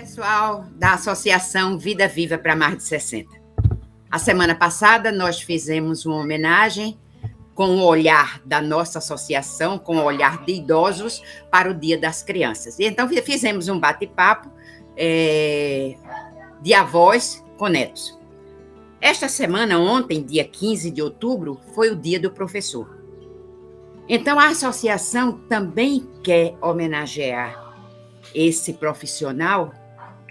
Pessoal da Associação Vida Viva para Mais de 60. A semana passada nós fizemos uma homenagem com o olhar da nossa associação, com o olhar de idosos para o Dia das Crianças. E então fizemos um bate-papo de avós com netos. Esta semana, ontem, dia 15 de outubro, foi o Dia do Professor. Então a associação também quer homenagear esse profissional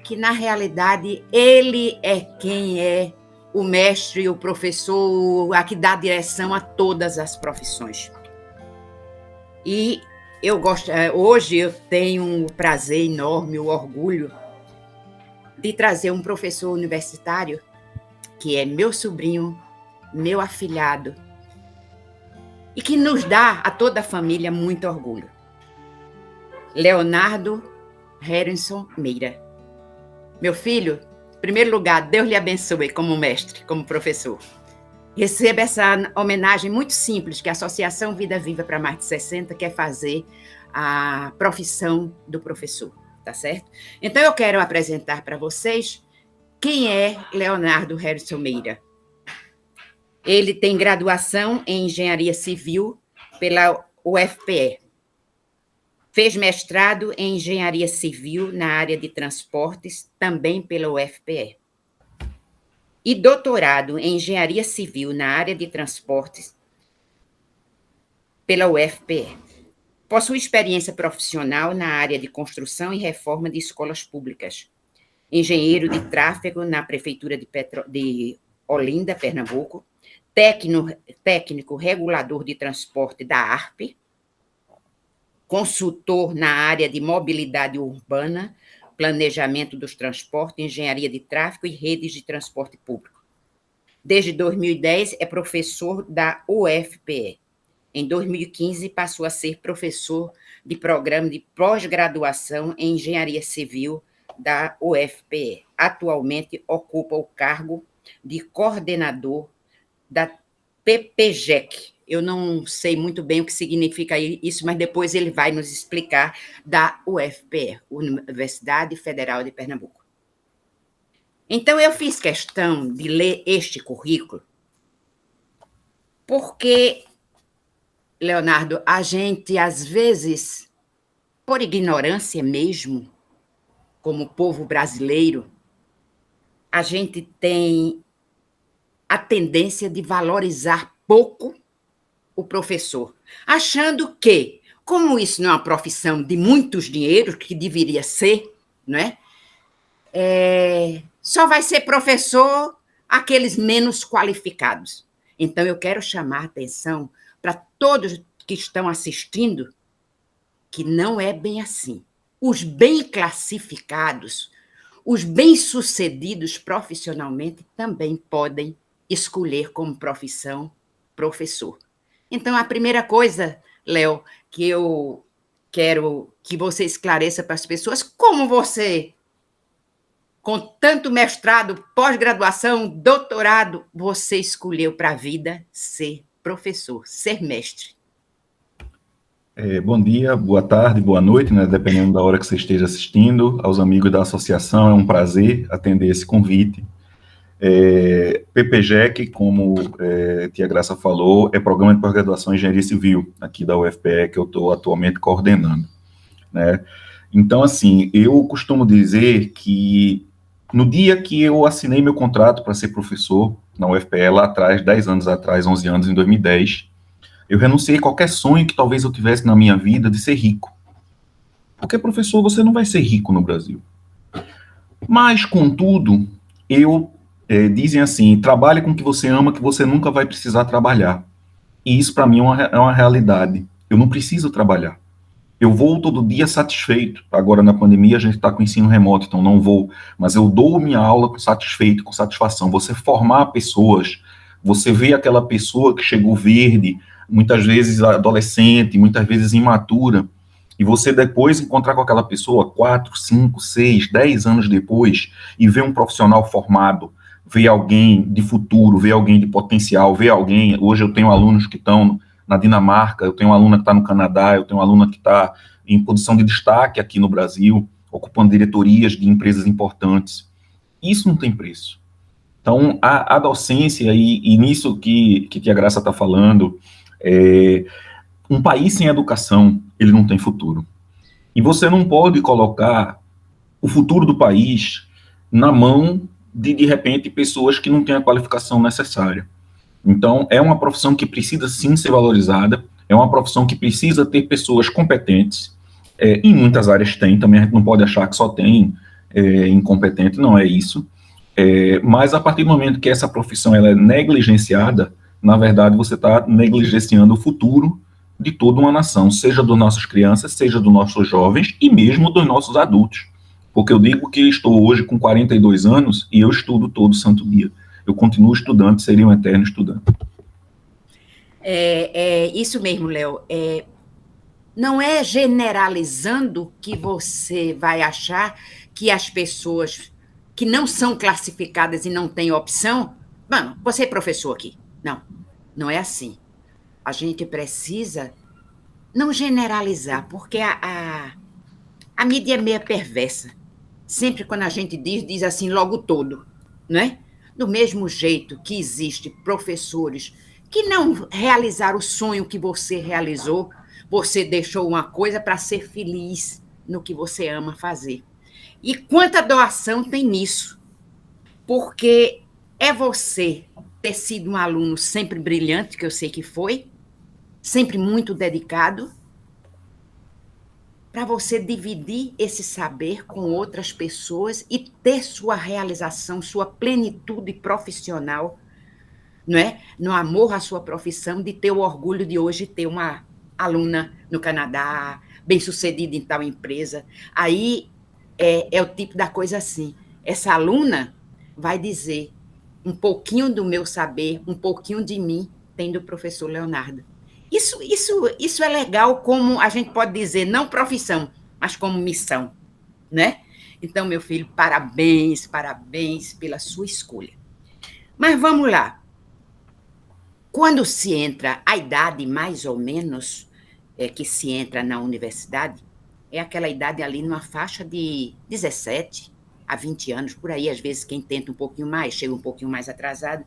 que, na realidade, ele é quem é o mestre, o professor, a que dá direção a todas as profissões. E hoje eu tenho o prazer enorme, o orgulho de trazer um professor universitário que é meu sobrinho, meu afilhado, e que nos dá a toda a família muito orgulho. Leonardo Herenson Meira. Meu filho, em primeiro lugar, Deus lhe abençoe como mestre, como professor. Receba essa homenagem muito simples que a Associação Vida Viva para Mais de 60 quer fazer à profissão do professor, tá certo? Então eu quero apresentar para vocês quem é Leonardo Herenson Meira. Ele tem graduação em Engenharia Civil pela UFPE. Fez mestrado em Engenharia Civil na área de transportes, também pela UFPE. E doutorado em Engenharia Civil na área de transportes pela UFPE. Possui experiência profissional na área de construção e reforma de escolas públicas. Engenheiro de tráfego na Prefeitura de Olinda, Pernambuco. Técnico regulador de transporte da ARP. Consultor na área de mobilidade urbana, planejamento dos transportes, engenharia de tráfego e redes de transporte público. Desde 2010 é professor da UFPE. Em 2015 passou a ser professor de programa de pós-graduação em engenharia civil da UFPE. Atualmente ocupa o cargo de coordenador da PPGEC. Eu não sei muito bem o que significa isso, mas depois ele vai nos explicar, da UFPE, Universidade Federal de Pernambuco. Então, eu fiz questão de ler este currículo, porque, Leonardo, a gente, às vezes, por ignorância mesmo, como povo brasileiro, a gente tem a tendência de valorizar pouco o professor, achando que, como isso não é uma profissão de muitos dinheiros, que deveria ser, não é? Só vai ser professor aqueles menos qualificados. Então, eu quero chamar a atenção para todos que estão assistindo que não é bem assim. Os bem classificados, os bem-sucedidos profissionalmente também podem escolher como profissão professor. Então, a primeira coisa, Léo, que eu quero que você esclareça para as pessoas, como você, com tanto mestrado, pós-graduação, doutorado, você escolheu para a vida ser professor, ser mestre. Bom dia, boa tarde, boa noite, né, dependendo da hora que você esteja assistindo. Aos amigos da associação, é um prazer atender esse convite. PPGEC, como Tia Graça falou, é Programa de Pós-Graduação em Engenharia Civil, aqui da UFPE, que eu estou atualmente coordenando, né? Então, assim, eu costumo dizer que no dia que eu assinei meu contrato para ser professor na UFPE, lá atrás, 10 anos atrás, 11 anos, em 2010, eu renunciei a qualquer sonho que talvez eu tivesse na minha vida de ser rico. Porque, professor, você não vai ser rico no Brasil. Mas, contudo, dizem assim, trabalhe com o que você ama, que você nunca vai precisar trabalhar. E isso, para mim, é uma realidade. Eu não preciso trabalhar. Eu vou todo dia satisfeito. Agora, na pandemia, a gente está com ensino remoto, então não vou. Mas eu dou minha aula com satisfeito, com satisfação. Você formar pessoas, você vê aquela pessoa que chegou verde, muitas vezes adolescente, muitas vezes imatura, e você depois encontrar com aquela pessoa 4, 5, 6, 10 anos depois, e ver um profissional formado, ver alguém de futuro, ver alguém de potencial, ver alguém... Hoje eu tenho alunos que estão na Dinamarca, eu tenho uma aluna que está no Canadá, eu tenho uma aluna que está em posição de destaque aqui no Brasil. ocupando diretorias de empresas importantes. Isso não tem preço. Então, a docência, e nisso que Tia Graça está falando, um país sem educação, ele não tem futuro. E você não pode colocar o futuro do país na mão de repente, pessoas que não têm a qualificação necessária. Então, é uma profissão que precisa, sim, ser valorizada, é uma profissão que precisa ter pessoas competentes, em muitas áreas tem, também a gente não pode achar que só tem incompetente, não é isso, mas a partir do momento que essa profissão ela é negligenciada, na verdade, você está negligenciando o futuro de toda uma nação, seja das nossas crianças, seja dos nossos jovens e mesmo dos nossos adultos. Porque eu digo que estou hoje com 42 anos e eu estudo todo santo dia. Eu continuo estudante, seria um eterno estudante. Isso mesmo, Léo. Não é generalizando que você vai achar que as pessoas que não são classificadas e não têm opção... Mano, você é professor aqui. Não, não é assim. A gente precisa não generalizar, porque a mídia é meio perversa. Sempre quando a gente diz assim logo todo, né? Do mesmo jeito que existem professores que não realizaram o sonho que você realizou, você deixou uma coisa para ser feliz no que você ama fazer. E quanta doação tem nisso? Porque é você ter sido um aluno sempre brilhante, que eu sei que foi, sempre muito dedicado, para você dividir esse saber com outras pessoas e ter sua realização, sua plenitude profissional, não é? No amor à sua profissão, de ter o orgulho de hoje ter uma aluna no Canadá, bem-sucedida em tal empresa. Aí é o tipo da coisa assim. Essa aluna vai dizer um pouquinho do meu saber, um pouquinho de mim, tem do professor Leonardo. Isso é legal, como a gente pode dizer, não profissão, mas como missão, né? Então, meu filho, parabéns pela sua escolha. Mas vamos lá. Quando se entra, a idade mais ou menos que se entra na universidade, é aquela idade ali numa faixa de 17 a 20 anos, por aí, às vezes quem tenta um pouquinho mais, chega um pouquinho mais atrasado.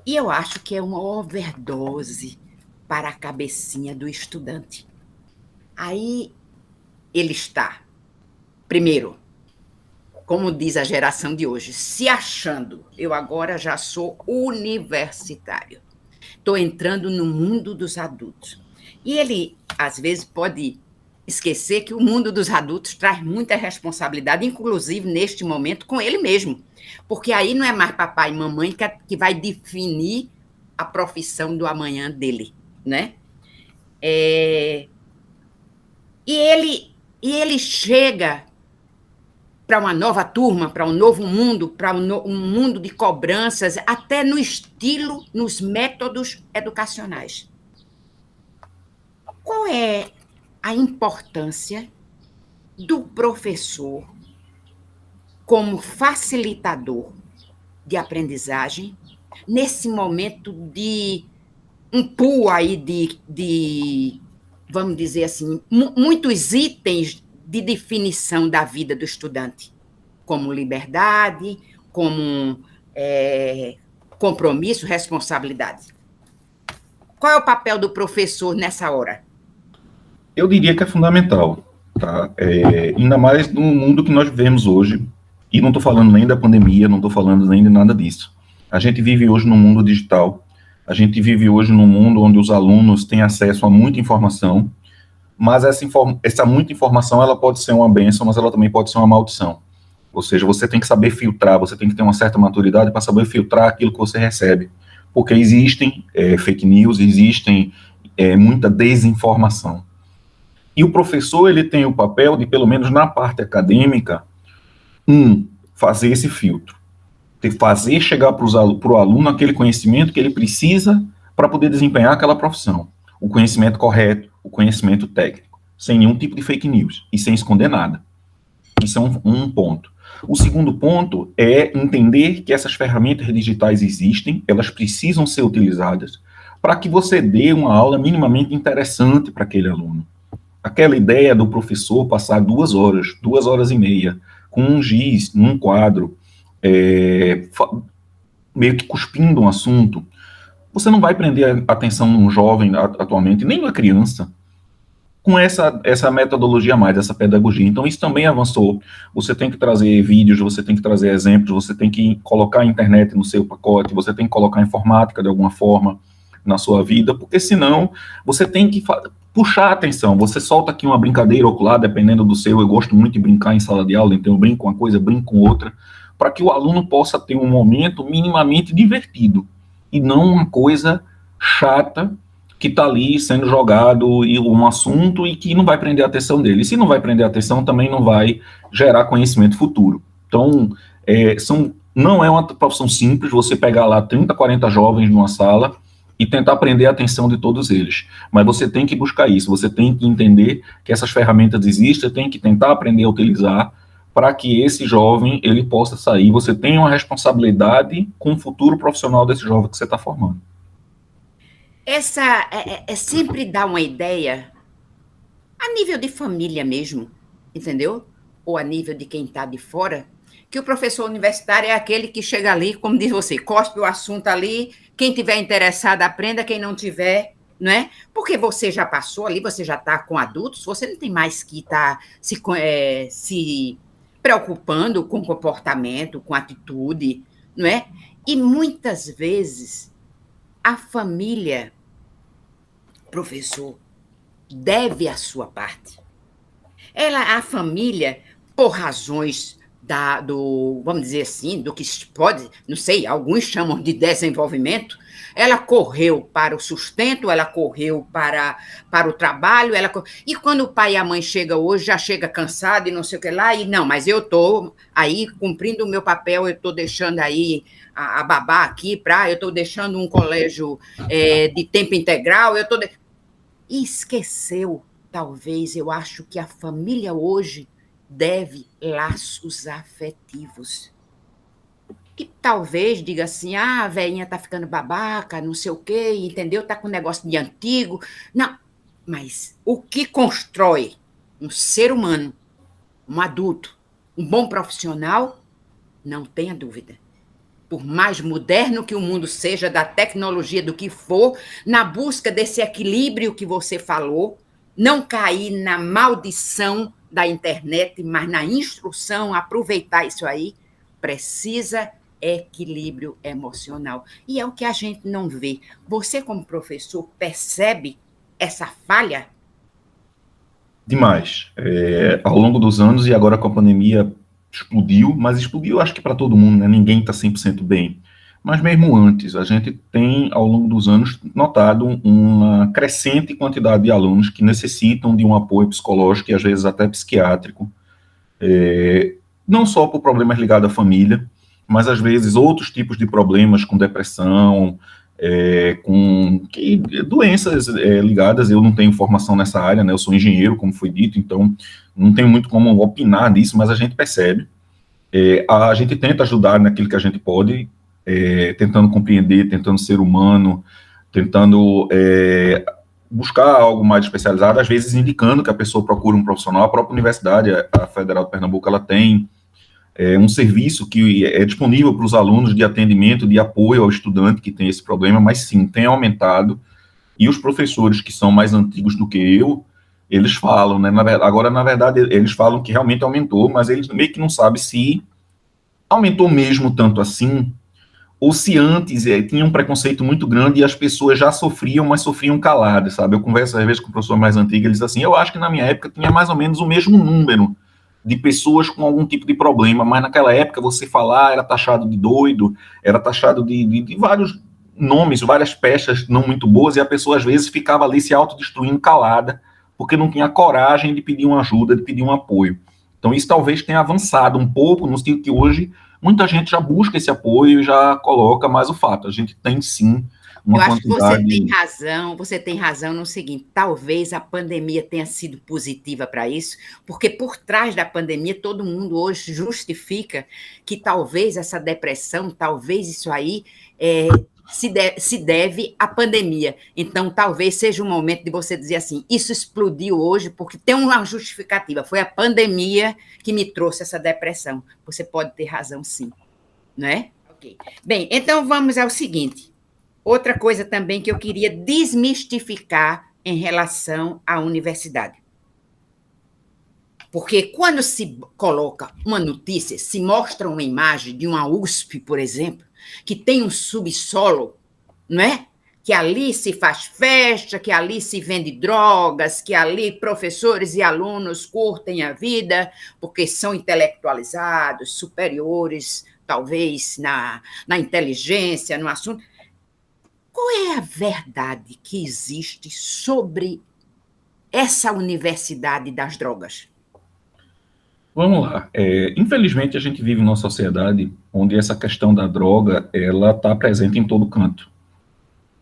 E eu acho que é uma overdose para a cabecinha do estudante. Aí ele está, primeiro, como diz a geração de hoje, se achando, eu agora já sou universitário, estou entrando no mundo dos adultos. E ele, às vezes, pode esquecer que o mundo dos adultos traz muita responsabilidade, inclusive neste momento, com ele mesmo, porque aí não é mais papai e mamãe que vai definir a profissão do amanhã dele, né? E ele chega para uma nova turma, para um novo mundo, para um mundo de cobranças, até no estilo, nos métodos educacionais. Qual é a importância do professor como facilitador de aprendizagem nesse momento de um pool aí de vamos dizer assim, muitos itens de definição da vida do estudante, como liberdade, como compromisso, responsabilidade. Qual é o papel do professor nessa hora? Eu diria que é fundamental, tá? Ainda mais no mundo que nós vivemos hoje, e não estou falando nem da pandemia, não estou falando nem de nada disso. A gente vive hoje num mundo digital, a gente vive hoje num mundo onde os alunos têm acesso a muita informação, mas essa muita informação, ela pode ser uma bênção, mas ela também pode ser uma maldição. Ou seja, você tem que saber filtrar, você tem que ter uma certa maturidade para saber filtrar aquilo que você recebe. Porque existem fake news, existem muita desinformação. E o professor, ele tem o papel de, pelo menos na parte acadêmica, fazer esse filtro. De fazer chegar para o aluno aquele conhecimento que ele precisa para poder desempenhar aquela profissão. O conhecimento correto, o conhecimento técnico, sem nenhum tipo de fake news e sem esconder nada. Isso é um ponto. O segundo ponto é entender que essas ferramentas digitais existem, elas precisam ser utilizadas para que você dê uma aula minimamente interessante para aquele aluno. Aquela ideia do professor passar 2 horas e meia, com um giz, num quadro, meio que cuspindo um assunto, você não vai prender a atenção num jovem atualmente, nem numa criança, com essa metodologia a mais, essa pedagogia. Então, isso também avançou. Você tem que trazer vídeos, você tem que trazer exemplos, você tem que colocar a internet no seu pacote, você tem que colocar a informática de alguma forma na sua vida, porque senão você tem que puxar a atenção. Você solta aqui uma brincadeira ocular, dependendo do seu. Eu gosto muito de brincar em sala de aula, então eu brinco com uma coisa, brinco com outra, para que o aluno possa ter um momento minimamente divertido e não uma coisa chata que está ali sendo jogado e um assunto e que não vai prender a atenção dele. E se não vai prender a atenção, também não vai gerar conhecimento futuro. Então, não é uma profissão simples você pegar lá 30, 40 jovens numa sala e tentar prender a atenção de todos eles. Mas você tem que buscar isso, você tem que entender que essas ferramentas existem, tem que tentar aprender a utilizar para que esse jovem ele possa sair. Você tem uma responsabilidade com o futuro profissional desse jovem que você está formando. Essa sempre dá uma ideia a nível de família mesmo, entendeu? Ou a nível de quem está de fora, que o professor universitário é aquele que chega ali, como diz você, cospe o assunto ali, quem tiver interessado aprenda, quem não tiver, não é? Porque você já passou ali, você já está com adultos, você não tem mais que estar se preocupando com comportamento, com atitude, não é? E muitas vezes a família, professor, deve a sua parte. A família, por razões vamos dizer assim, do que pode, não sei, alguns chamam de desenvolvimento, ela correu para o sustento, ela correu para o trabalho, e quando o pai e a mãe chegam hoje, já chega cansado e não sei o que lá, e não, mas eu estou aí cumprindo o meu papel, eu estou deixando aí a babá aqui, eu estou deixando um colégio de tempo integral, E esqueceu, talvez, eu acho que a família hoje deve laços afetivos. E talvez diga assim, a velhinha tá ficando babaca, não sei o quê, entendeu? Tá com um negócio de antigo. Não, mas o que constrói um ser humano, um adulto, um bom profissional, não tenha dúvida. Por mais moderno que o mundo seja, da tecnologia, do que for, na busca desse equilíbrio que você falou, não cair na maldição da internet, mas na instrução, aproveitar isso aí, precisa equilíbrio emocional. E é o que a gente não vê. Você, como professor, percebe essa falha? Demais. Ao longo dos anos, e agora com a pandemia, explodiu, mas explodiu acho que para todo mundo, né? Ninguém está 100% bem. Mas mesmo antes, a gente tem, ao longo dos anos, notado uma crescente quantidade de alunos que necessitam de um apoio psicológico e às vezes até psiquiátrico, não só por problemas ligados à família, mas às vezes outros tipos de problemas com depressão, com doenças ligadas. Eu não tenho formação nessa área, né? Eu sou engenheiro, como foi dito, então não tenho muito como opinar nisso, mas a gente percebe. A gente tenta ajudar naquilo que a gente pode, tentando compreender, tentando ser humano, tentando buscar algo mais especializado, às vezes indicando que a pessoa procure um profissional. A própria universidade, a Federal de Pernambuco, ela tem um serviço que é disponível para os alunos de atendimento, de apoio ao estudante que tem esse problema, mas sim, tem aumentado, e os professores que são mais antigos do que eu, eles falam, né, agora, na verdade, eles falam que realmente aumentou, mas eles meio que não sabem se aumentou mesmo tanto assim, ou se antes tinha um preconceito muito grande e as pessoas já sofriam, mas sofriam caladas, sabe? Eu converso às vezes com o professor mais antigo, eles dizem assim, eu acho que na minha época tinha mais ou menos o mesmo número de pessoas com algum tipo de problema, mas naquela época você falar era taxado de doido, era taxado de vários nomes, várias peças não muito boas, e a pessoa às vezes ficava ali se autodestruindo calada, porque não tinha coragem de pedir uma ajuda, de pedir um apoio. Então isso talvez tenha avançado um pouco, no sentido que hoje muita gente já busca esse apoio e já coloca mais o fato. A gente tem sim uma quantidade... Você tem razão no seguinte, talvez a pandemia tenha sido positiva para isso, porque por trás da pandemia todo mundo hoje justifica que talvez essa depressão, talvez isso aí se deve à pandemia. Então, talvez seja o momento de você dizer assim, isso explodiu hoje porque tem uma justificativa, foi a pandemia que me trouxe essa depressão. Você pode ter razão, sim, né? Okay. Bem, então vamos ao seguinte. Outra coisa também que eu queria desmistificar em relação à universidade. Porque quando se coloca uma notícia, se mostra uma imagem de uma USP, por exemplo, que tem um subsolo, não é? Que ali se faz festa, que ali se vende drogas, que ali professores e alunos curtem a vida porque são intelectualizados, superiores, talvez, na inteligência, no assunto. Qual é a verdade que existe sobre essa universidade das drogas? Vamos lá. Infelizmente, a gente vive numa sociedade onde essa questão da droga ela está presente em todo canto.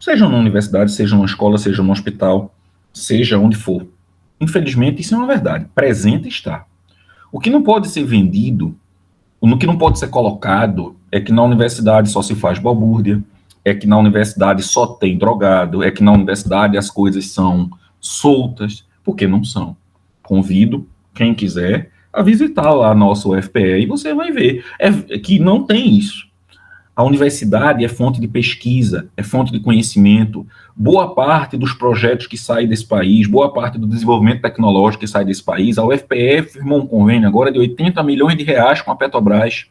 Seja na universidade, seja numa escola, seja no hospital, seja onde for. Infelizmente, isso é uma verdade. Presente está. O que não pode ser vendido, o que não pode ser colocado, é que na universidade só se faz balbúrdia, é que na universidade só tem drogado, é que na universidade as coisas são soltas, porque não são. Convido quem quiser a visitar lá nosso UFPE e você vai ver que não tem isso. A universidade é fonte de pesquisa, é fonte de conhecimento. Boa parte dos projetos que saem desse país, boa parte do desenvolvimento tecnológico que sai desse país, a UFPE firmou um convênio agora de 80 milhões de reais com a Petrobras.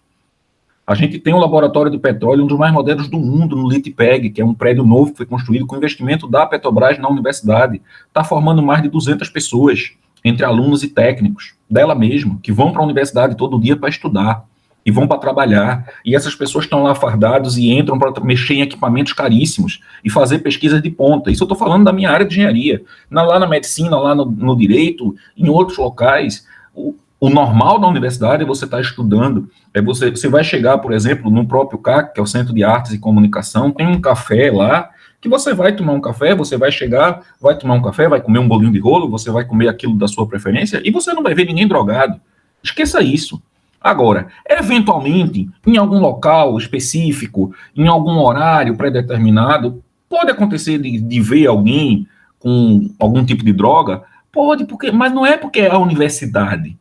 A gente tem um laboratório de petróleo, um dos mais modernos do mundo, no Litpeg, que é um prédio novo que foi construído com investimento da Petrobras na universidade. Está formando mais de 200 pessoas, entre alunos e técnicos, dela mesma, que vão para a universidade todo dia para estudar e vão para trabalhar. E essas pessoas estão lá fardados e entram para mexer em equipamentos caríssimos e fazer pesquisas de ponta. Isso eu estou falando da minha área de engenharia. Lá na medicina, lá no direito, em outros locais, o normal da universidade é você estar estudando. Você vai chegar, por exemplo, no próprio CAC, que é o Centro de Artes e Comunicação, tem um café lá, que você vai tomar um café, você vai chegar, vai tomar um café, vai comer um bolinho de rolo, você vai comer aquilo da sua preferência, e você não vai ver ninguém drogado. Esqueça isso. Agora, eventualmente, em algum local específico, em algum horário pré-determinado, pode acontecer de ver alguém com algum tipo de droga? Pode, mas não é porque é a universidade.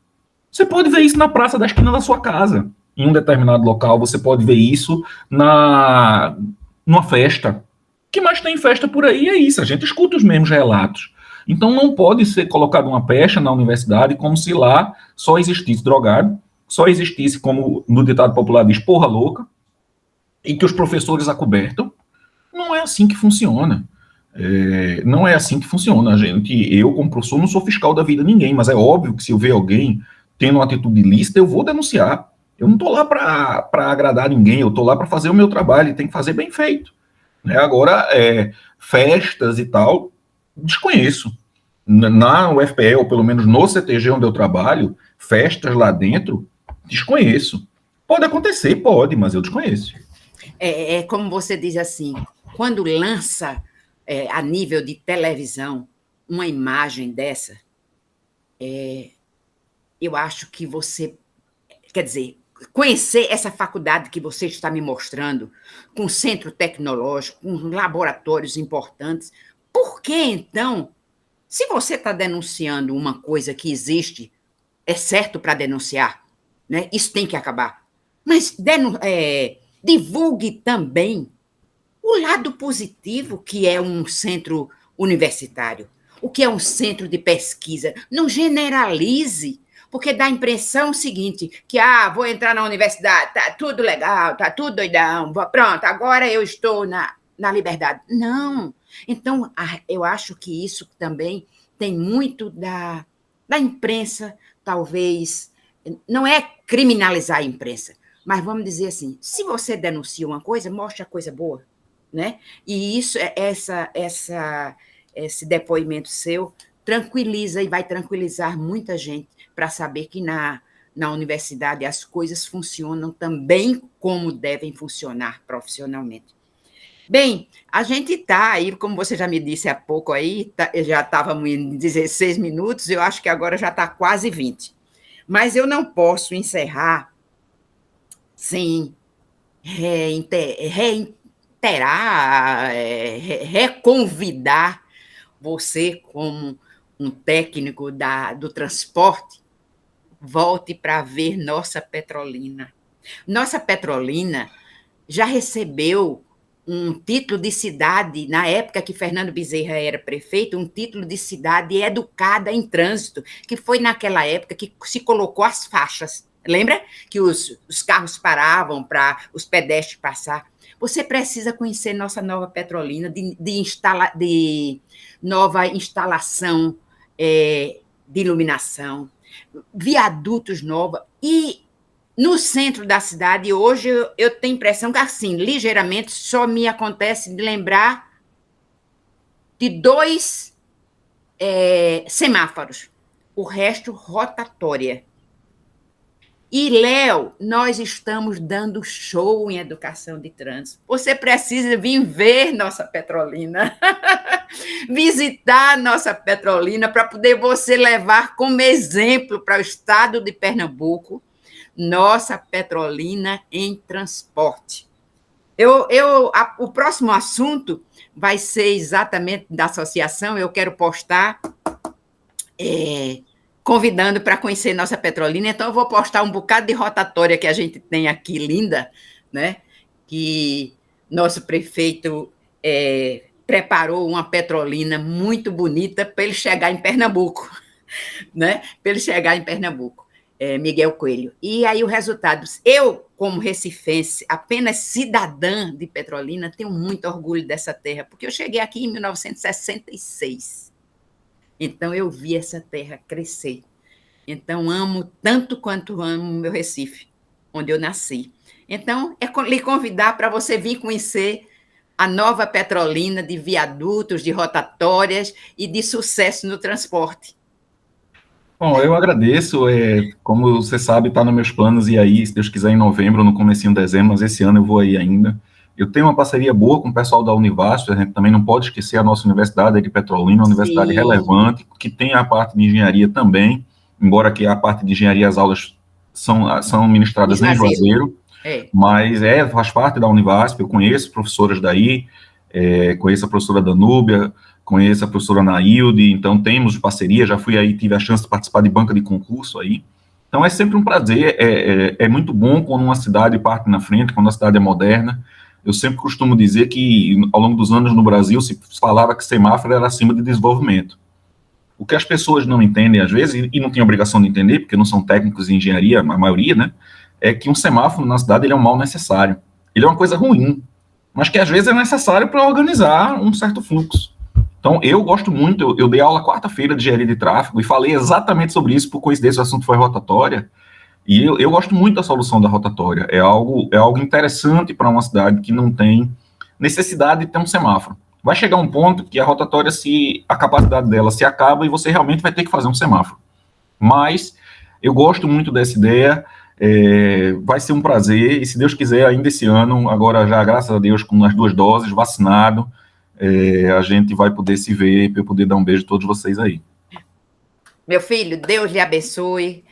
Você pode ver isso na praça da esquina da sua casa. Em um determinado local, você pode ver isso numa festa. O que mais tem festa por aí é isso. A gente escuta os mesmos relatos. Então, não pode ser colocado uma pecha na universidade como se lá só existisse drogado, só existisse, como no ditado popular diz, porra louca, e que os professores acobertam. Não é assim que funciona. Não é assim que funciona. Eu, como professor, não sou fiscal da vida de ninguém, mas é óbvio que se eu ver alguém tendo uma atitude ilícita, eu vou denunciar. Eu não estou lá para agradar ninguém, eu estou lá para fazer o meu trabalho, e tem que fazer bem feito. Né? Agora, festas e tal, desconheço. Na UFPE, ou pelo menos no CTG onde eu trabalho, festas lá dentro, desconheço. Pode acontecer, pode, mas eu desconheço. Como você diz assim, quando lança a nível de televisão uma imagem dessa, eu acho que você, quer dizer, conhecer essa faculdade que você está me mostrando, com centro tecnológico, com laboratórios importantes, por que, então, se você está denunciando uma coisa que existe, é certo para denunciar, né? Isso tem que acabar. Mas divulgue também o lado positivo que é um centro universitário, o que é um centro de pesquisa. Não generalize, porque dá a impressão seguinte, que, vou entrar na universidade, tá tudo legal, tá tudo doidão, pronto, agora eu estou na liberdade. Não. Então, eu acho que isso também tem muito da imprensa, talvez, não é criminalizar a imprensa, mas vamos dizer assim, se você denuncia uma coisa, mostre a coisa boa, né? E isso, esse depoimento seu tranquiliza e vai tranquilizar muita gente para saber que na universidade as coisas funcionam também como devem funcionar profissionalmente. Bem, a gente está aí, como você já me disse há pouco aí, já estávamos em 16 minutos, eu acho que agora já está quase 20. Mas eu não posso encerrar sem reiterar, reconvidar você como um técnico do transporte, volte para ver nossa Petrolina. Nossa Petrolina já recebeu um título de cidade, na época que Fernando Bezerra era prefeito, um título de cidade educada em trânsito, que foi naquela época que se colocou as faixas. Lembra que os carros paravam para os pedestres passar? Você precisa conhecer nossa nova Petrolina, de nova instalação de iluminação, viadutos novos. E no centro da cidade, hoje, eu tenho a impressão que, assim, ligeiramente, só me acontece de lembrar de 2 semáforos. O resto, rotatória. E, Léo, nós estamos dando show em educação de trânsito. Você precisa vir ver nossa Petrolina, visitar nossa Petrolina, para poder você levar como exemplo para o estado de Pernambuco nossa Petrolina em transporte. O próximo assunto vai ser exatamente da associação. Eu quero postar convidando para conhecer nossa Petrolina. Então, eu vou postar um bocado de rotatória que a gente tem aqui, linda, né? Que nosso prefeito preparou uma Petrolina muito bonita para ele chegar em Pernambuco, né? Para ele chegar em Pernambuco. Miguel Coelho. E aí o resultado, eu, como recifense, apenas cidadã de Petrolina, tenho muito orgulho dessa terra, porque eu cheguei aqui em 1966. Então, eu vi essa terra crescer. Então, amo tanto quanto amo o meu Recife, onde eu nasci. Então, lhe convidar para você vir conhecer a nova Petrolina de viadutos, de rotatórias e de sucesso no transporte. Bom, eu agradeço, como você sabe, está nos meus planos ir aí, se Deus quiser, em novembro, no comecinho de dezembro, mas esse ano eu vou aí ainda. Eu tenho uma parceria boa com o pessoal da Univasf, a gente também não pode esquecer a nossa universidade de Petrolina, uma universidade relevante, que tem a parte de engenharia também, embora que a parte de engenharia, as aulas são ministradas em Juazeiro, mas faz parte da Univasf, eu conheço professoras daí, conheço a professora Danúbia, conheço a professora Nailde, então temos parceria, já fui aí, tive a chance de participar de banca de concurso aí, então é sempre um prazer, é muito bom quando uma cidade parte na frente, quando a cidade é moderna. Eu sempre costumo dizer que, ao longo dos anos no Brasil, se falava que semáforo era acima de desenvolvimento. O que as pessoas não entendem, às vezes, e não têm obrigação de entender, porque não são técnicos em engenharia, a maioria, né, é que um semáforo na cidade ele é um mal necessário. Ele é uma coisa ruim, mas que às vezes é necessário para organizar um certo fluxo. Então, eu gosto muito, eu dei aula quarta-feira de engenharia de tráfego e falei exatamente sobre isso, por coincidência o assunto foi rotatória, e eu gosto muito da solução da rotatória, é algo interessante para uma cidade que não tem necessidade de ter um semáforo. Vai chegar um ponto que a rotatória, a capacidade dela se acaba e você realmente vai ter que fazer um semáforo. Mas eu gosto muito dessa ideia, vai ser um prazer, e se Deus quiser, ainda esse ano, agora já, graças a Deus, com as 2 doses, vacinado, a gente vai poder se ver, para eu poder dar um beijo a todos vocês aí. Meu filho, Deus lhe abençoe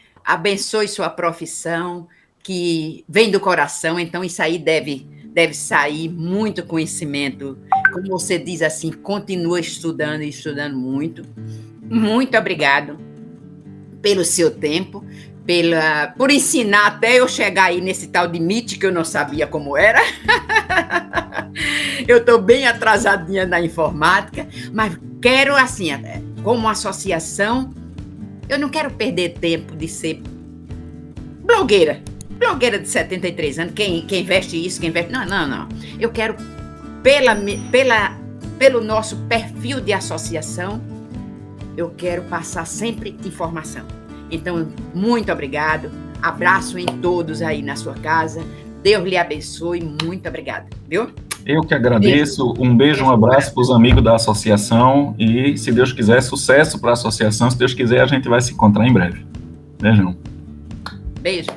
sua profissão, que vem do coração, então isso aí deve sair muito conhecimento. Como você diz assim, continua estudando e estudando muito. Muito obrigado pelo seu tempo, por ensinar até eu chegar aí nesse tal de MIT, que eu não sabia como era. Eu estou bem atrasadinha na informática, mas quero, assim, como associação, eu não quero perder tempo de ser blogueira de 73 anos, quem investe isso, quem investe... Não. Eu quero, pelo nosso perfil de associação, eu quero passar sempre informação. Então, muito obrigado, abraço em todos aí na sua casa, Deus lhe abençoe, muito obrigada, viu? Eu que agradeço, um beijo, um abraço para os amigos da associação e, se Deus quiser, sucesso para a associação, se Deus quiser, a gente vai se encontrar em breve. Beijão. Beijo.